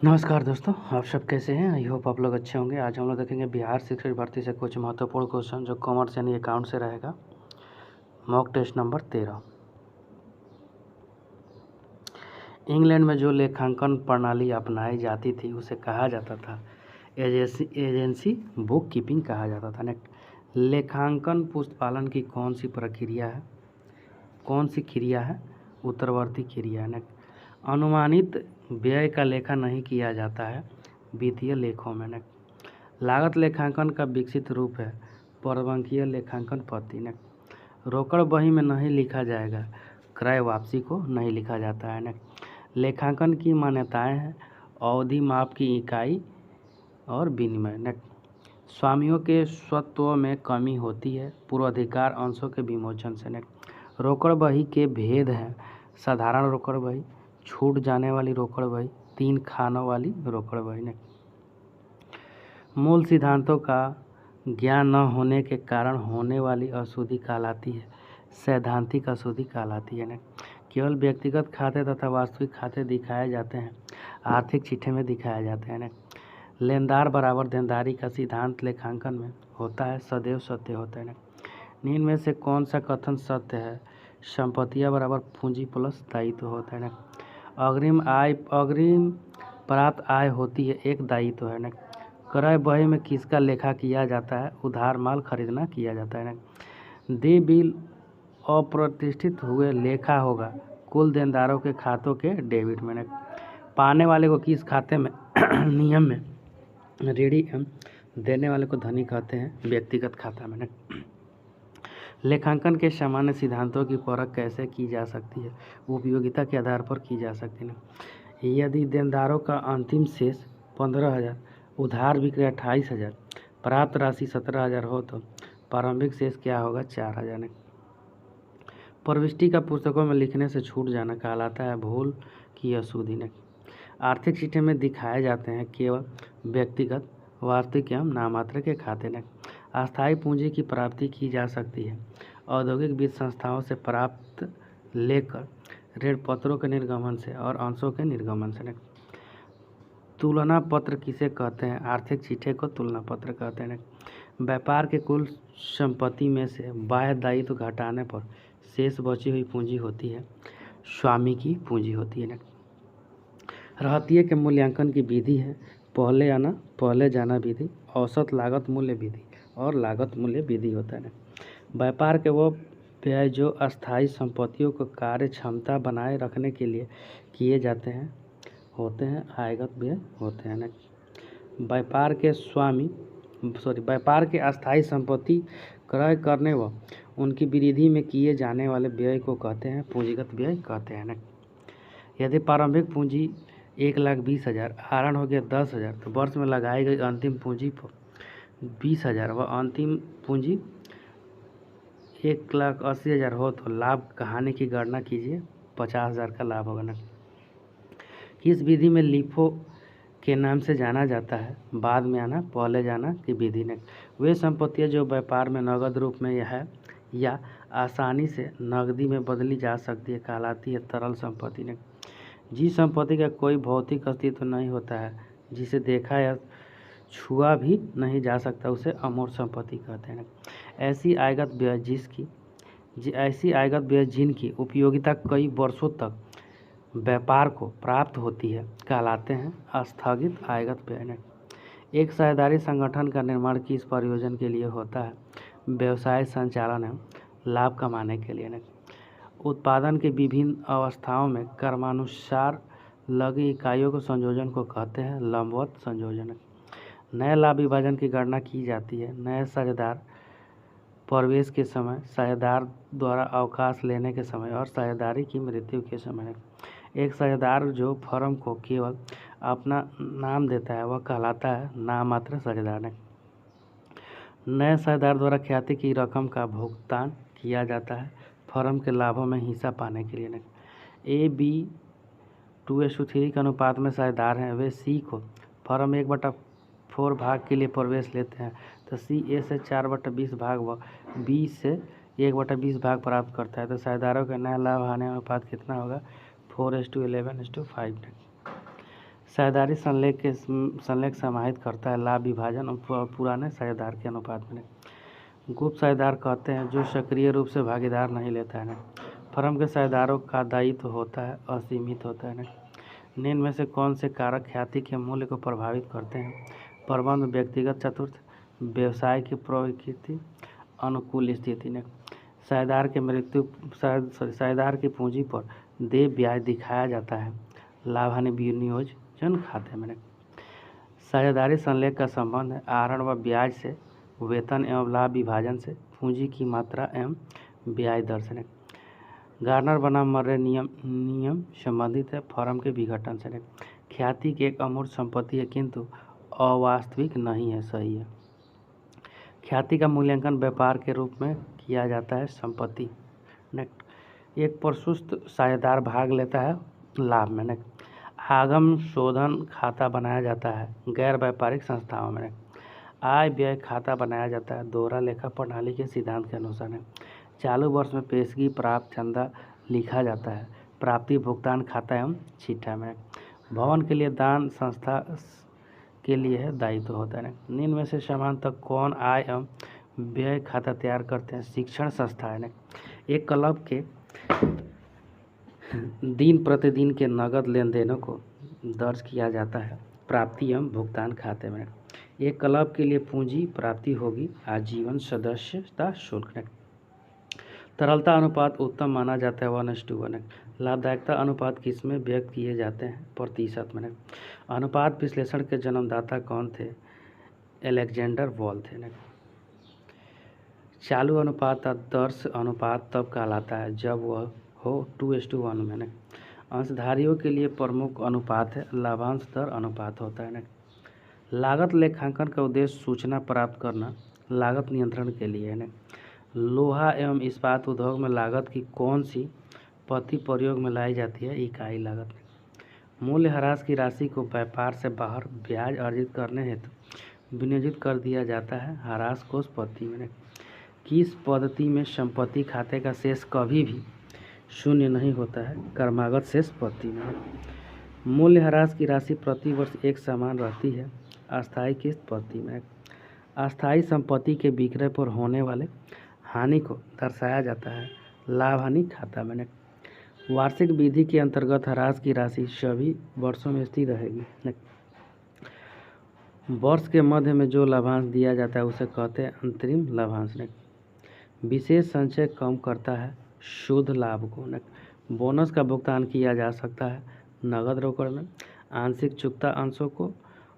नमस्कार दोस्तों, आप सब कैसे हैं। आई होप आप लोग अच्छे होंगे। आज हम लोग देखेंगे बिहार शिक्षक भर्ती से कुछ महत्वपूर्ण क्वेश्चन जो कॉमर्स यानी अकाउंट से रहेगा। Mock test number 13। इंग्लैंड में जो लेखांकन प्रणाली अपनाई जाती थी उसे कहा जाता था एजेंसी बुक कीपिंग कहा जाता था। लेखांकन पुस्तपालन की कौन सी प्रक्रिया है, कौन सी क्रिया है? उत्तरवर्ती क्रिया है। अनुमानित व्यय का लेखा नहीं किया जाता है वित्तीय लेखों में। लागत लेखांकन का विकसित रूप है परवंकीय लेखांकन पद्धति। रोकड़ बही में नहीं लिखा जाएगा, क्रय वापसी को नहीं लिखा जाता है। लेखांकन की मान्यताएं हैं अवधि, माप की इकाई और विनिमय। स्वामियों के स्वत्व में कमी होती है पूर्वाधिकार अंशों के विमोचन से। रोकड़ बही के भेद हैं साधारण रोकड़ बही, छूट जाने वाली रोकड़ बही, 3 खानों वाली रोकड़ बही। मूल सिद्धांतों का ज्ञान न होने के कारण होने वाली अशुद्धि कहलाती है सैद्धांतिक अशुद्धि कहलाती है। केवल व्यक्तिगत खाते तथा वास्तविक खाते दिखाए जाते हैं, आर्थिक चिट्ठे में दिखाए जाते हैं। लेनदार बराबर देनदारी का सिद्धांत लेखांकन में होता है, सदैव सत्य होता है। निम्न में से कौन सा कथन सत्य है? संपत्तियां बराबर पूंजी प्लस दायित्व होता है। अग्रिम प्राप्त आय होती है एक दायित्व है। क्रय बही में किसका लेखा किया जाता है? उधार माल खरीदना किया जाता है। दे बिल अप्रतिष्ठित हुए लेखा होगा कुल देनदारों के खातों के डेबिट में। पाने वाले को किस खाते में नियम में ऋणी एवं देने वाले को धनी कहते हैं? व्यक्तिगत खाता में। लेखांकन के सामान्य सिद्धांतों की परख कैसे की जा सकती है? उपयोगिता के आधार पर की जा सकती है। यदि देनदारों का अंतिम शेष 15,000, उधार बिक्री 28,000, प्राप्त राशि 17,000 हो तो प्रारंभिक शेष क्या होगा? 4,000। प्रविष्टि का पुस्तकों में लिखने से छूट जाना कहलाता है भूल की अशुद्धि। आर्थिक चिट्ठे में दिखाए जाते हैं केवल व्यक्तिगत, वार्षिक एवं नाममात्र के खाते। अस्थायी पूंजी की प्राप्ति की जा सकती है औद्योगिक वित्त संस्थाओं से प्राप्त लेकर ऋण पत्रों के निर्गमन से और अंशों के निर्गमन से। तुलना पत्र किसे कहते हैं? आर्थिक चिट्ठे को तुलना पत्र कहते हैं। व्यापार के कुल संपत्ति में से बाह्य दायित्व घटाने पर शेष बची हुई पूंजी होती है स्वामी की पूंजी होती है। रहतिये के मूल्यांकन की विधि है पहले आना पहले जाना विधि, औसत लागत मूल्य विधि और लागत मूल्य विधि होता है। व्यापार के वो व्यय जो अस्थायी संपत्तियों को कार्य क्षमता बनाए रखने के लिए किए जाते हैं होते हैं आयगत व्यय होते हैं। व्यापार के अस्थायी संपत्ति क्रय करने व उनकी वृद्धि में किए जाने वाले व्यय को कहते हैं पूंजीगत व्यय कहते हैं। यदि प्रारंभिक पूंजी 1,20,000 आहरण हो गया 10,000 तो वर्ष में लगाई गई अंतिम पूंजी 20,000 व अंतिम पूंजी 1,80,000 हो तो लाभ कहानी की गणना कीजिए 50,000 का लाभ होगा। किस विधि में लिफो के नाम से जाना जाता है? बाद में आना पहले जाना की विधि ने। वे संपत्तियां जो व्यापार में नगद रूप में है या आसानी से नकदी में बदली जा सकती है कहलाती है तरल संपत्ति ने। जिस संपत्ति का कोई भौतिक अस्तित्व नहीं होता है, जिसे देखा या छुआ भी नहीं जा सकता, उसे अमूर्त संपत्ति कहते हैं। ऐसी आयगत व्यय जिनकी उपयोगिता कई वर्षों तक व्यापार को प्राप्त होती है कहलाते हैं स्थगित आयगत व्यय। एक साझेदारी संगठन का निर्माण किस प्रयोजन के लिए होता है? व्यवसाय संचालन एवं लाभ कमाने के लिए। उत्पादन के विभिन्न अवस्थाओं में क्रमानुसार लगी इकाइयों के संयोजन को कहते हैं लंबवत संयोजन। नए लाभ विभाजन की गणना की जाती है नए साझेदार प्रवेश के समय, साझेदार द्वारा अवकाश लेने के समय और साझेदारी की मृत्यु के समय। एक साझेदार जो फर्म को केवल अपना नाम देता है वह कहलाता है नाममात्र साझेदार। नए साझेदार द्वारा ख्याति की रकम का भुगतान किया जाता है फर्म के लाभों में हिस्सा पाने के लिए। AB2:3 के अनुपात में साझेदार हैं वे C को फर्म 1/4 भाग के लिए प्रवेश लेते हैं तो C A से 4/20 भाग व B से 1/20 भाग प्राप्त करता है तो साझेदारों के नए लाभ हानि अनुपात कितना होगा? 4:11:5। साझेदारी संलेख समाहित करता है लाभ विभाजन और पुराने साझेदार के अनुपात में। गुप्त साझेदार कहते हैं जो सक्रिय रूप से भागीदार नहीं लेता है। फर्म के साझेदारों का दायित्व होता है असीमित होता है। निम्न में से कौन से कारक ख्याति के मूल्य को प्रभावित करते हैं? प्रबंध, व्यक्तिगत चतुर्थ, व्यवसाय की प्रकृति, अनुकूल स्थिति। साझेदार की पूंजी पर देय ब्याज दिखाया जाता है लाभ हानि विनियोजन खाते में। साझेदारी संलेख का संबंध है आहरण व ब्याज से, वेतन एवं लाभ विभाजन से, पूंजी की मात्रा एवं ब्याज दर से। गार्नर बनाम मर्रे नियम संबंधित है फर्म के विघटन से। ख्याति की एक अमूर्त संपत्ति है किंतु अवास्तविक नहीं है, सही है। ख्याति का मूल्यांकन व्यापार के रूप में किया जाता है संपत्ति। नेक्स्ट, एक प्रशस्त साझेदार भाग लेता है लाभ में। नेक्स्ट, आगम शोधन खाता बनाया जाता है गैर व्यापारिक संस्थाओं में। आय व्यय खाता बनाया जाता है दोहरा लेखा प्रणाली के सिद्धांत के अनुसार। चालू वर्ष में पेशगी प्राप्त चंदा लिखा जाता है प्राप्ति भुगतान खाता एवं चिट्ठा में। भवन के लिए दान संस्था के लिए है दायित्व होता है। निम्न में से समांतर कौन आय एवं व्यय खाता तैयार करते हैं? शिक्षण संस्था है। एक क्लब के दिन प्रतिदिन के नगद लेन देनों को दर्ज किया जाता है प्राप्ति एवं भुगतान खाते में। एक क्लब के लिए पूंजी प्राप्ति होगी आजीवन सदस्यता शुल्क। तरलता अनुपात उत्तम माना जाता है 1:1। लाभदायकता अनुपात किसमें व्यक्त किए जाते हैं? प्रतिशत में। अनुपात विश्लेषण के जन्मदाता कौन थे? अलेक्जेंडर वॉल थे। चालू अनुपात आदर्श अनुपात तब कहलाता है जब वह हो 2:1 में। अंशधारियों के लिए प्रमुख अनुपात है लाभांश दर अनुपात होता है। लागत लेखांकन का उद्देश्य सूचना प्राप्त करना लागत नियंत्रण के लिए है। लोहा एवं इस्पात उद्योग में लागत की कौन सी पद्धति प्रयोग में लाई जाती है? इकाई लागत। मूल्यह्रास की राशि को व्यापार से बाहर ब्याज अर्जित करने हेतु विनियोजित कर दिया जाता है ह्रास कोष पद्धति में। किस पद्धति में संपत्ति खाते का शेष कभी भी शून्य नहीं होता है? क्रमागत शेष पद्धति में। मूल्यह्रास की राशि प्रति वर्ष एक समान रहती है अस्थायी किस्त पद्धति में। अस्थायी संपत्ति के विक्रय पर होने वाले हानि को दर्शाया जाता है लाभ हानि खाता में। वार्षिक विधि के अंतर्गत ह्रास की राशि सभी वर्षों में स्थिर रहेगी। वर्ष के मध्य में जो लाभांश दिया जाता है उसे कहते हैं अंतरिम लाभांश। विशेष संचय कम करता है शुद्ध लाभ को। बोनस का भुगतान किया जा सकता है नगद रोकड़ में, आंशिक चुकता अंशों को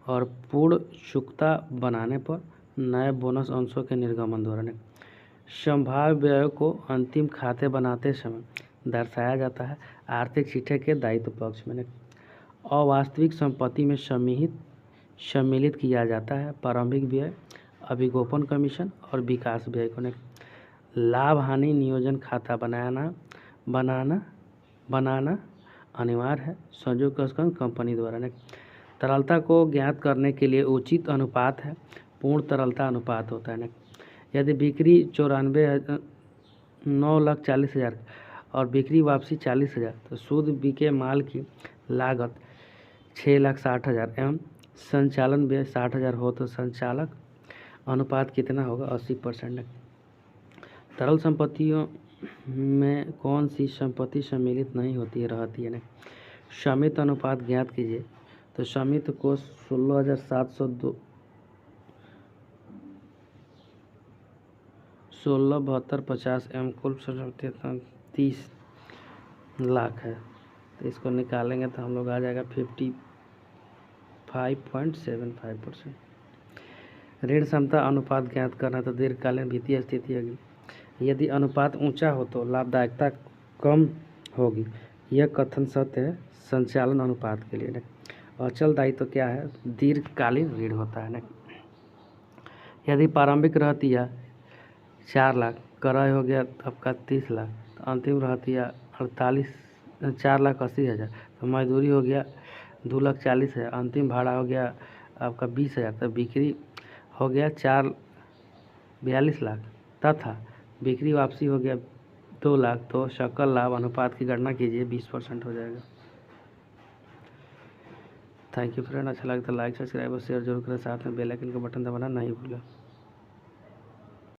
और पूर्ण चुकता बनाने पर नए बोनस अंशों के निर्गमन द्वारा। संभाव्य व्यय को अंतिम खाते बनाते समय दर्शाया जाता है आर्थिक चिट्ठे के दायित्व पक्ष में। अवास्तविक संपत्ति में सम्मिलित किया जाता है प्रारंभिक व्यय, अभिगोपन कमीशन और विकास व्यय को। लाभ हानि नियोजन खाता बनाना अनिवार्य है संयुक्त कंपनी द्वारा। तरलता को ज्ञात करने के लिए उचित अनुपात है पूर्ण तरलता अनुपात होता है। यदि बिक्री 9,40,000 और बिक्री वापसी 40,000 तो शुद्ध बिके माल की लागत 6,60,000 एवं संचालन व्यय 60,000 हो तो संचालक अनुपात कितना होगा? 80%। तरल संपत्तियों में कौन सी संपत्ति सम्मिलित नहीं होती है रहती है? स्वामित्व अनुपात ज्ञात कीजिए। तो स्वामित्व को 16,702 16,72,50 एवं कुल संपत्ति 30 लाख है। तो इसको निकालेंगे तो हम लोग आ जाएगा 55.75%। ऋण क्षमता अनुपात ज्ञात करना तो दीर्घकालीन वित्तीय स्थिति होगी। यदि अनुपात ऊंचा हो तो लाभदायकता कम होगी। यह कथन सत्य है संचालन अनुपात के लिए। अचल दायित्व तो क्या है? दीर्घकालीन ऋण होता है। यदि प्रारंभिक रहती है 4 लाख, क्रय हो गया आपका 30 लाख, तो अंतिम रहती है 4,80,000, तो मजदूरी हो गया 2,40,000, अंतिम भाड़ा हो गया आपका 20,000, तो बिक्री हो गया 42 लाख तथा बिक्री वापसी हो गया 2 लाख। तो सकल लाभ अनुपात की गणना कीजिए 20% हो जाएगा। Thank you friend. अच्छा लगे तो लाइक सब्सक्राइब और शेयर जरूर करें, साथ में बेल आइकन का बटन दबाना नहीं भूलें।